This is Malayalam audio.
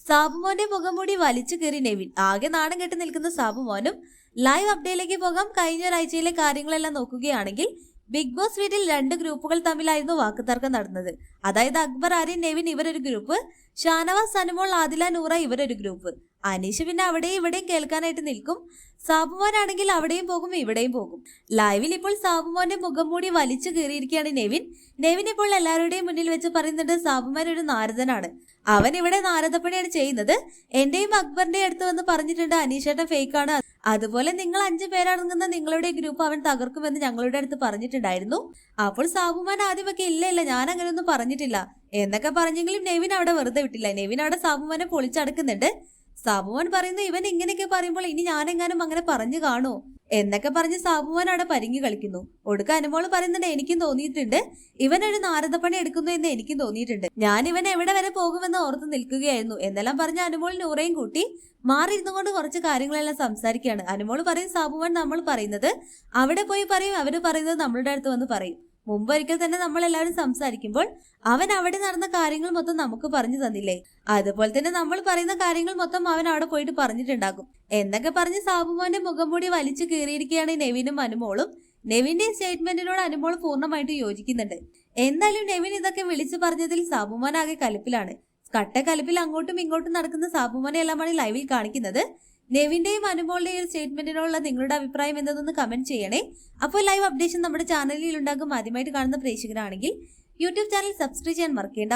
സാബുമോന്റെ മുഖംമൂടി വലിച്ചു കയറി നെവിൻ. ആകെ നാണം കെട്ടി നിൽക്കുന്ന സാബുമോനും. ലൈവ് അപ്ഡേറ്റിലേക്ക് പോകാം. കഴിഞ്ഞ ഒരാഴ്ചയിലെ കാര്യങ്ങളെല്ലാം നോക്കുകയാണെങ്കിൽ ബിഗ് ബോസ് വീട്ടിൽ 2 ഗ്രൂപ്പുകൾ തമ്മിലായിരുന്നു വാക്കുതർക്കം നടന്നത്. അതായത് അക്ബർ, ആര്യൻ, നെവിൻ ഇവരൊരു ഗ്രൂപ്പ്, ഷാനവാസ്, അനുമോൾ, ആദില, നൂറ ഇവരൊരു ഗ്രൂപ്പ്. അനീഷ് പിന്നെ അവിടെയും ഇവിടെയും കേൾക്കാനായിട്ട് നിൽക്കും. സാബുമോനാണെങ്കിൽ അവിടെയും പോകും ഇവിടെയും പോകും. ലൈവിൽ ഇപ്പോൾ സാബുമോന്റെ മുഖംമൂടി വലിച്ചു കയറിയിരിക്കുകയാണ് നെവിൻ. നെവിൻ ഇപ്പോൾ എല്ലാവരുടെയും മുന്നിൽ വെച്ച് പറയുന്നുണ്ട് സാബുമോൻ ഒരു നാരദനാണ്, അവൻ ഇവിടെ നാരദപ്പണിയാണ് ചെയ്യുന്നത്. എന്റെയും അക്ബറിന്റെയും അടുത്ത് വന്ന് പറഞ്ഞിട്ടുണ്ട് അനീഷേട്ടൻ ഫേക്കാണ്, അതുപോലെ നിങ്ങൾ 5 പേരടങ്ങുന്ന നിങ്ങളുടെ ഗ്രൂപ്പ് അവൻ തകർക്കുമെന്ന് ഞങ്ങളുടെ അടുത്ത് പറഞ്ഞിട്ടുണ്ടായിരുന്നു. അപ്പോൾ സാബുമാൻ ആദ്യമൊക്കെ ഇല്ല ഞാൻ അങ്ങനെയൊന്നും പറഞ്ഞിട്ടില്ല എന്നൊക്കെ പറഞ്ഞെങ്കിലും നെവിൻ അവിടെ വെറുതെ വിട്ടില്ല. നെവിൻ അവിടെ സാബുമാനെ പൊളിച്ചടക്കുന്നുണ്ട്. സാബുമാൻ പറയുന്നു ഇവൻ ഇങ്ങനെയൊക്കെ പറയുമ്പോൾ ഇനി ഞാനെങ്ങാനും അങ്ങനെ പറഞ്ഞു കാണോ എന്നൊക്കെ പറഞ്ഞ് സാബുമാൻ അവിടെ പരിങ്ങി കളിക്കുന്നു. ഒടുക്ക അനുമോള് പറയുന്നുണ്ട് എനിക്കും തോന്നിയിട്ടുണ്ട് ഇവനൊരു നാരദപ്പണി എടുക്കുന്നു എന്ന് എനിക്കും തോന്നിയിട്ടുണ്ട്, ഞാൻ ഇവൻ എവിടെ വരെ പോകുമെന്ന് ഓർത്ത് നിൽക്കുകയായിരുന്നു എന്നെല്ലാം പറഞ്ഞ അനുമോൾ നൂറയും കൂട്ടി മാറിയിരുന്നു കൊണ്ട് കുറച്ച് കാര്യങ്ങളെല്ലാം സംസാരിക്കുകയാണ്. അനുമോള് പറയും സാബുമാൻ നമ്മൾ പറയുന്നത് അവിടെ പോയി പറയും, അവര് പറയുന്നത് നമ്മളുടെ അടുത്ത് വന്ന് പറയും. മുമ്പൊരിക്കൽ തന്നെ നമ്മളെല്ലാവരും സംസാരിക്കുമ്പോൾ അവൻ അവിടെ നടന്ന കാര്യങ്ങൾ മൊത്തം നമുക്ക് പറഞ്ഞു തന്നില്ലേ, അതുപോലെ തന്നെ നമ്മൾ പറയുന്ന കാര്യങ്ങൾ മൊത്തം അവൻ അവിടെ പോയിട്ട് പറഞ്ഞിട്ടുണ്ടാകും എന്നൊക്കെ പറഞ്ഞ് സാബുമോന്റെ മുഖംമൂടി വലിച്ചു കീറിയിരിക്കുകയാണ് നെവിനും അനുമോളും. നെവിന്റെ സ്റ്റേറ്റ്മെന്റിനോട് അനുമോൾ പൂർണ്ണമായിട്ട് യോജിക്കുന്നുണ്ട്. എന്തായാലും നെവിൻ ഇതൊക്കെ വിളിച്ചു പറഞ്ഞതിൽ സാബുമോൻ ആകെ കലിപ്പിലാണ്. കലിപ്പിൽ അങ്ങോട്ടും ഇങ്ങോട്ടും നടക്കുന്ന സാബുമോനെ എല്ലാമാണ് ലൈവിൽ കാണിക്കുന്നത്. നെവിന്റെയും അനുമോളുടെയും സ്റ്റേറ്റ്മെന്റിനോടുള്ള നിങ്ങളുടെ അഭിപ്രായം എന്തെന്ന് കമന്റ് ചെയ്യണേ. അപ്പോൾ ലൈവ് അപ്ഡേഷൻ നമ്മുടെ ചാനലിൽ ഉണ്ടാകും. ആദ്യമായിട്ട് കാണുന്ന പ്രേക്ഷകരാണെങ്കിൽ യൂട്യൂബ് ചാനൽ സബ്സ്ക്രൈബ് ചെയ്യാൻ മറക്കേണ്ട.